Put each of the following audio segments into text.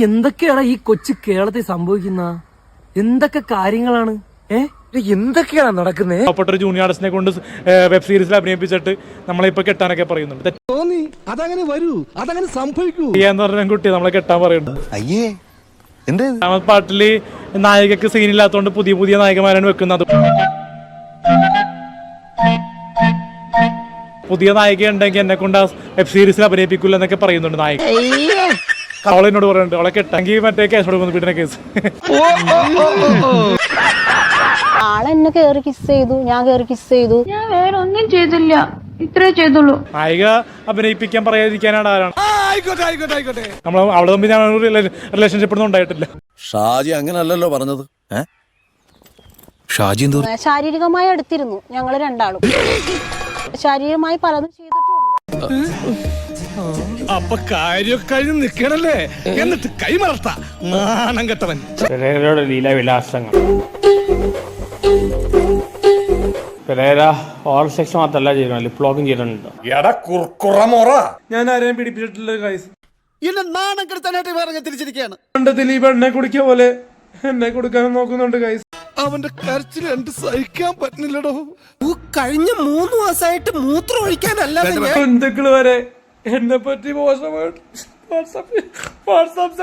എന്തൊക്കെയാണ് ഈ കൊച്ചു കേരളത്തിൽ സംഭവിക്കുന്ന എന്തൊക്കെ കാര്യങ്ങളാണ് എന്തൊക്കെയാണ് നടക്കുന്നത്? ഒരു ജൂനിയർ ആർട്ടിസ്റ്റിനെ കൊണ്ട് വെബ് സീരീസിൽ അഭിനയിപ്പിച്ചിട്ട് നമ്മളിപ്പോ കെട്ടാനൊക്കെ പറയുന്നുണ്ട്. തോന്നി അതങ്ങനെ വരൂ, അതങ്ങനെ സംഭവിക്കൂ എന്ന് പറഞ്ഞ കുട്ടി നമ്മളെ കെട്ടാൻ പറയുന്നുണ്ട്. അയ്യേ എന്തേ പാട്ടില് നായികക്ക് സീനില്ലാത്തോണ്ട് പുതിയ പുതിയ നായികമാരാണ് വെക്കുന്നത്. പുതിയ നായിക ഉണ്ടെങ്കിൽ എന്നെ കൊണ്ട് വെബ് സീരീസിൽ അഭിനയിപ്പിക്കില്ല എന്നൊക്കെ പറയുന്നുണ്ട് നായിക. അവളെന്നോട് പറയുന്നുണ്ട് അവളെ കെട്ടെങ്കിൽ മറ്റേ കേസ് കൊടുക്കുന്നു, പീഡന കേസ്. ആളെന്നെ കേറി കിസ് ചെയ്തു, ഞാൻ കേറി കിസ് ചെയ്തു. ഞാൻ വേറെ ഒന്നും ചെയ്തില്ല, ഇത്രേ ചെയ്തുള്ളൂ. നായിക അഭിനയിപ്പിക്കാൻ പറയാതിരിക്കാനാണ് ആരാണ് നമ്മൾ അവളെ തമ്മിൽ ഞാൻ റിലേഷൻഷിപ്പ് ഒന്നും ഉണ്ടായിട്ടില്ല. ഷാജി അങ്ങനല്ലല്ലോ പറഞ്ഞത്. ഷാജി എന്തോ ശാരീരികമായി അടുത്തിരുന്നു ഞങ്ങള് രണ്ടാളും. ശാരീരികമായി പലതും ചെയ്തിട്ടുണ്ട്. അപ്പൊ കാര്യം കഴിഞ്ഞ് നിക്കണല്ലേ, എന്നിട്ട് കൈമറത്ത നാണം കെട്ടവൻ. ലീലാവിലാസങ്ങൾ ഓറൽ സെക്സ് മാത്രമല്ല ചെയ്യണം, ലിപ് ലോക്കും ചെയ്തിട്ടുണ്ട്. ഞാൻ ആരെയും പിടിപ്പിച്ചിട്ടില്ല ഗൈസ്. എന്നെ നാണം കെടുത്താനായിട്ട് വേറെ തിരിച്ചിരിക്കുകയാണ്. ദിലീപ് എണ്ണെ കുടിക്കുക പോലെ എന്നെ കൊടുക്കാൻ നോക്കുന്നുണ്ട് ഗൈസ്. അവന്റെ കരച്ചിൽ എനിക്ക് സഹിക്കാൻ പറ്റുന്നില്ലടോ. കഴിഞ്ഞ 3 മാസമായിട്ട് മൂത്രം ഒഴിക്കാനല്ലാതെ ബന്ധുക്കള് വരെ എന്നെ പറ്റി മോശമായിട്ട് വാട്സാപ്പ്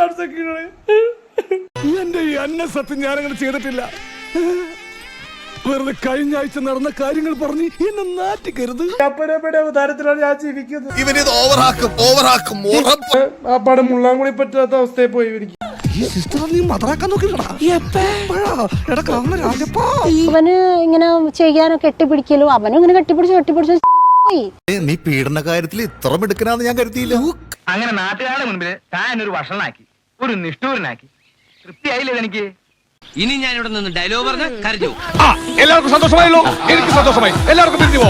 എന്റെ ഈ അന്ന സത്യം ഞാനങ്ങനെ ചെയ്തിട്ടില്ല. വെറുതെ കഴിഞ്ഞ ആഴ്ച നടന്ന കാര്യങ്ങൾ പറഞ്ഞ് എന്നെ നാറ്റിക്കരുത്. അവതാരത്തിലാണ് ഞാൻ ജീവിക്കുന്നത്. ഇവനിത് ഓവറാക്കും. ആ പടം മുള്ളാൻ കൂടി പറ്റാത്ത അവസ്ഥയിൽ പോയി എനിക്ക്. ഈ സിസ്റ്റർ നീ മതറാക്കാൻ നോക്കില്ലടാ. അവന് ഇങ്ങനെ ചെയ്യാനോ കെട്ടിപ്പിടിക്കലോ, അവനും ഇങ്ങനെ കെട്ടിപ്പിടിച്ച് പോയി. നീ പീഡന കാര്യത്തിൽ ഇത്ര മിടുക്കനാന്ന് ഞാൻ കരുതിയില്ല. അങ്ങനെ നാട്ടുകാരുടെ മുൻപിൽ താൻ ഒരു വഷളനാക്കി, ഒരു നിഷ്ഠൂരനാക്കി. തൃപ്തിയായില്ലേ എനിക്ക്? ഇനി ഞാൻ ഇവിടെ നിന്ന് ഡയലോഗ് പറഞ്ഞ് കരഞ്ഞു. എല്ലാവർക്കും സന്തോഷമായല്ലോ. എനിക്ക് സന്തോഷമായി. എല്ലാവർക്കും പിരിഞ്ഞു പോ.